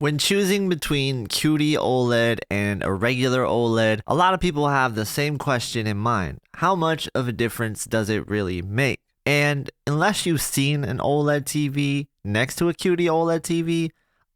When choosing between QD-OLED and a regular OLED, a lot of people have the same question in mind. How much of a difference does it really make? And unless you've seen an OLED TV next to a QD-OLED TV,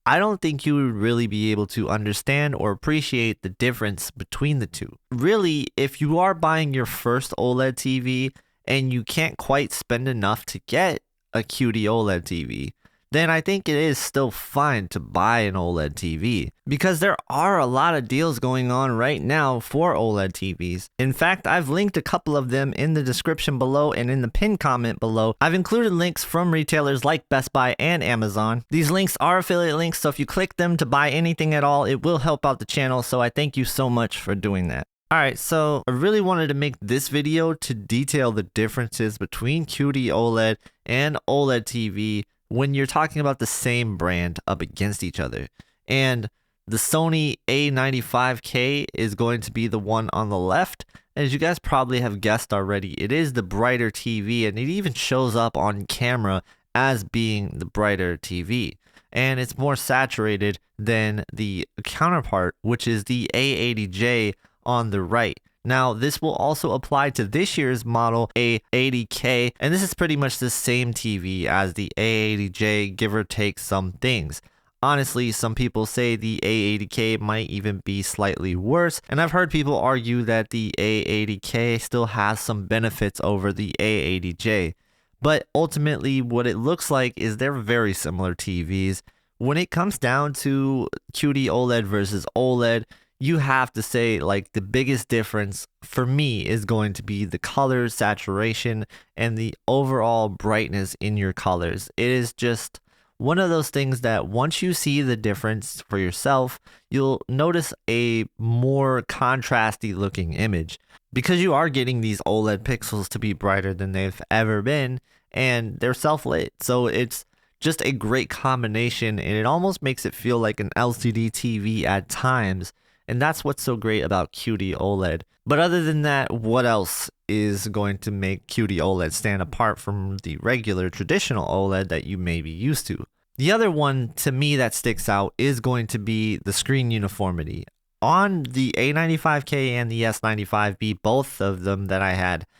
I don't think you would really be able to understand or appreciate the difference between the two. Really, if you are buying your first OLED TV and you can't quite spend enough to get a QD-OLED TV, then I think it is still fine to buy an OLED TV because there are a lot of deals going on right now for OLED TVs. In fact, I've linked a couple of them in the description below and in the pinned comment below. I've included links from retailers like Best Buy and Amazon. These links are affiliate links, so if you click them to buy anything at all, it will help out the channel, so I thank you so much for doing that. Alright, so I really wanted to make this video to detail the differences between QD-OLED and OLED TV when you're talking about the same brand up against each other. And the Sony A95K is going to be the one on the left. As you guys probably have guessed already, it is the brighter TV, and it even shows up on camera as being the brighter TV. And it's more saturated than the counterpart, which is the A80J on the right. Now, this will also apply to this year's model A80K, and this is pretty much the same TV as the A80J, give or take some things. Honestly, some people say the A80K might even be slightly worse, and I've heard people argue that the A80K still has some benefits over the A80J. But ultimately, what it looks like is they're very similar TVs. When it comes down to QD-OLED versus OLED, you have to say, like, the biggest difference for me is going to be the color saturation and the overall brightness in your colors. It is just one of those things that once you see the difference for yourself, you'll notice a more contrasty looking image because you are getting these OLED pixels to be brighter than they've ever been, and they're self-lit. So it's just a great combination, and it almost makes it feel like an LCD TV at times. And that's what's so great about QD-OLED. But other than that, what else is going to make QD-OLED stand apart from the regular traditional OLED that you may be used to? The other one to me that sticks out is going to be the screen uniformity. On the A95K and the S95B, both of them that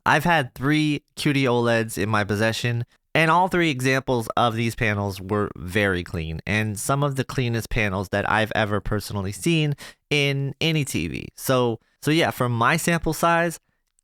I've had 3 QD-OLEDs in my possession, and all 3 examples of these panels were very clean, and some of the cleanest panels that I've ever personally seen in any TV. So yeah, from my sample size,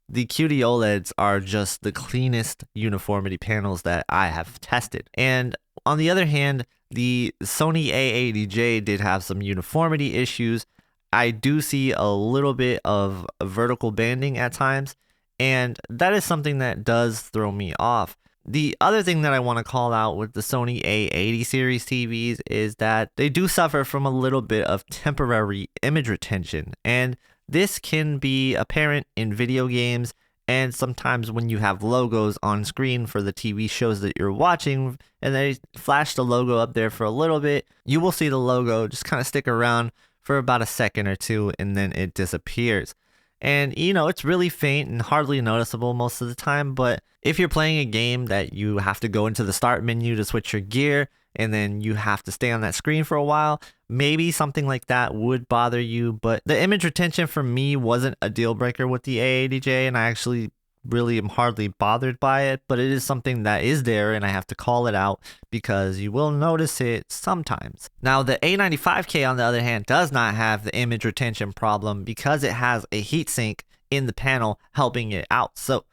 the QD-OLEDs are just the cleanest uniformity panels that I have tested. And on the other hand, the Sony A80J did have some uniformity issues. I do see a little bit of vertical banding at times, and that is something that does throw me off. The other thing that I want to call out with the Sony A80 series TVs is that they do suffer from a little bit of temporary image retention, and this can be apparent in video games and sometimes when you have logos on screen for the TV shows that you're watching and they flash the logo up there for a little bit. You will see the logo just kind of stick around for about a second or two and then it disappears. And, you know, it's really faint and hardly noticeable most of the time, but if you're playing a game that you have to go into the start menu to switch your gear, and then you have to stay on that screen for a while, maybe something like that would bother you. But the image retention for me wasn't a deal breaker with the A80J, and I actually really am hardly bothered by it, but it is something that is there and I have to call it out because you will notice it sometimes. Now the A95K on the other hand does not have the image retention problem because it has a heatsink in the panel helping it out. So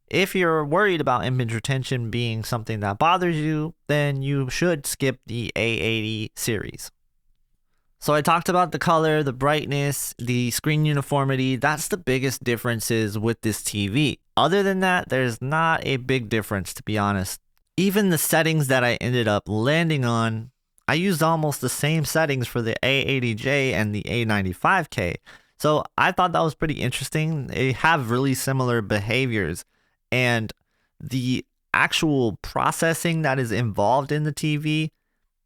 if you're worried about image retention being something that bothers you, then you should skip the A80 series. So I talked about the color, the brightness, the screen uniformity. That's the biggest differences with this TV. Other than that, there's not a big difference, to be honest. Even the settings that I ended up landing on, I used almost the same settings for the A80J and the A95K. So I thought that was pretty interesting. They have really similar behaviors, and the actual processing that is involved in the TV,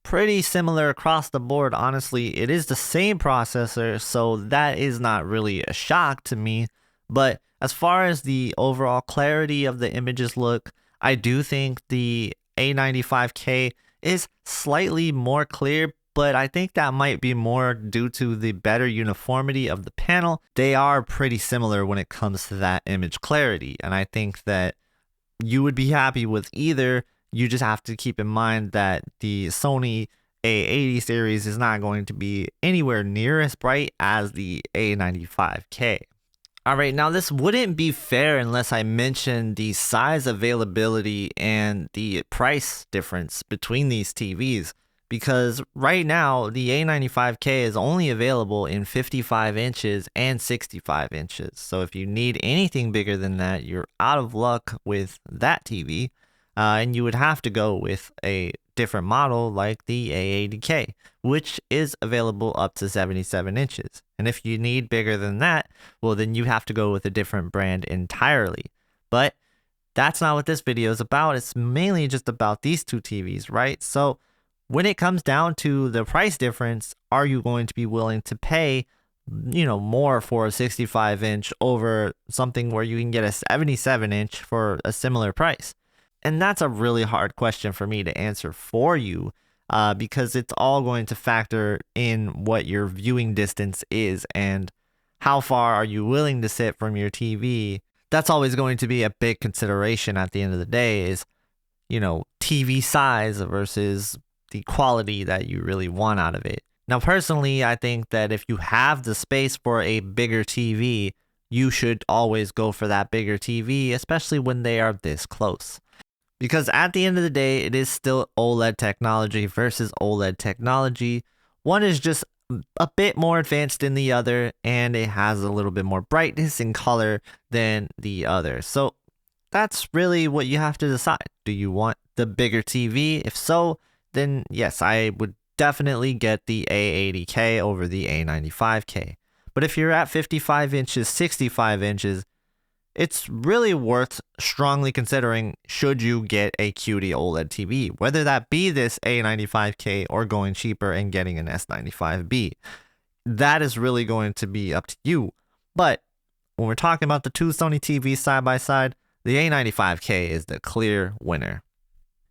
pretty similar across the board. Honestly, it is the same processor, so that is not really a shock to me. But as far as the overall clarity of the images look, I do think the A95K is slightly more clear, but I think that might be more due to the better uniformity of the panel. They are pretty similar when it comes to that image clarity, and I think that you would be happy with either. You just have to keep in mind that the Sony A80 series is not going to be anywhere near as bright as the A95K. Alright, now this wouldn't be fair unless I mentioned the size availability and the price difference between these TVs, because right now the A95K is only available in 55 inches and 65 inches. So if you need anything bigger than that, you're out of luck with that TV, and you would have to go with a different model like the A80K, which is available up to 77 inches. And if you need bigger than that, well, then you have to go with a different brand entirely. But that's not what this video is about. It's mainly just about these two TVs, right? So when it comes down to the price difference, are you going to be willing to pay, more for a 65-inch over something where you can get a 77-inch for a similar price? And that's a really hard question for me to answer for you, because it's all going to factor in what your viewing distance is and how far are you willing to sit from your TV. That's always going to be a big consideration at the end of the day is, TV size versus the quality that you really want out of it. Now, personally, I think that if you have the space for a bigger TV, you should always go for that bigger TV, especially when they are this close. Because at the end of the day, it is still OLED technology versus OLED technology. One is just a bit more advanced than the other, and it has a little bit more brightness and color than the other. So that's really what you have to decide. Do you want the bigger TV? If so, then yes, I would definitely get the A80K over the A95K. But if you're at 55 inches, 65 inches, it's really worth strongly considering should you get a QD-OLED TV, whether that be this A95K or going cheaper and getting an S95B. That is really going to be up to you. But when we're talking about the two Sony TVs side by side, the A95K is the clear winner.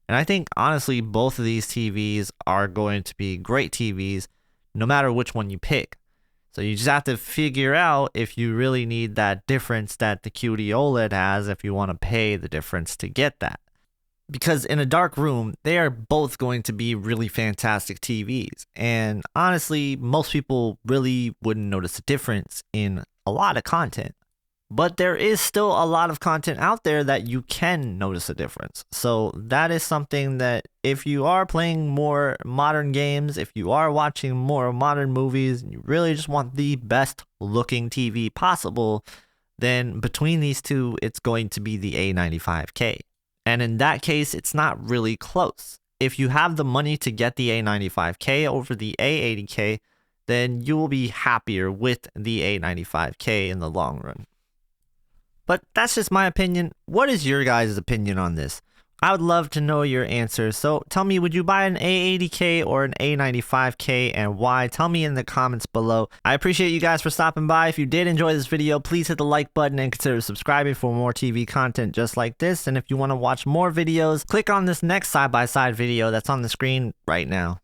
And I think honestly both of these TVs are going to be great TVs no matter which one you pick. So you just have to figure out if you really need that difference that the QD-OLED has, if you want to pay the difference to get that. Because in a dark room, they are both going to be really fantastic TVs. And honestly, most people really wouldn't notice a difference in a lot of content. But there is still a lot of content out there that you can notice a difference. So that is something that if you are playing more modern games, if you are watching more modern movies, and you really just want the best looking TV possible, then between these two, it's going to be the A95K. And in that case, it's not really close. If you have the money to get the A95K over the A80K, then you will be happier with the A95K in the long run. But that's just my opinion. What is your guys' opinion on this? I would love to know your answers. So tell me, would you buy an A80K or an A95K and why? Tell me in the comments below. I appreciate you guys for stopping by. If you did enjoy this video, please hit the like button and consider subscribing for more TV content just like this. And if you want to watch more videos, click on this next side-by-side video that's on the screen right now.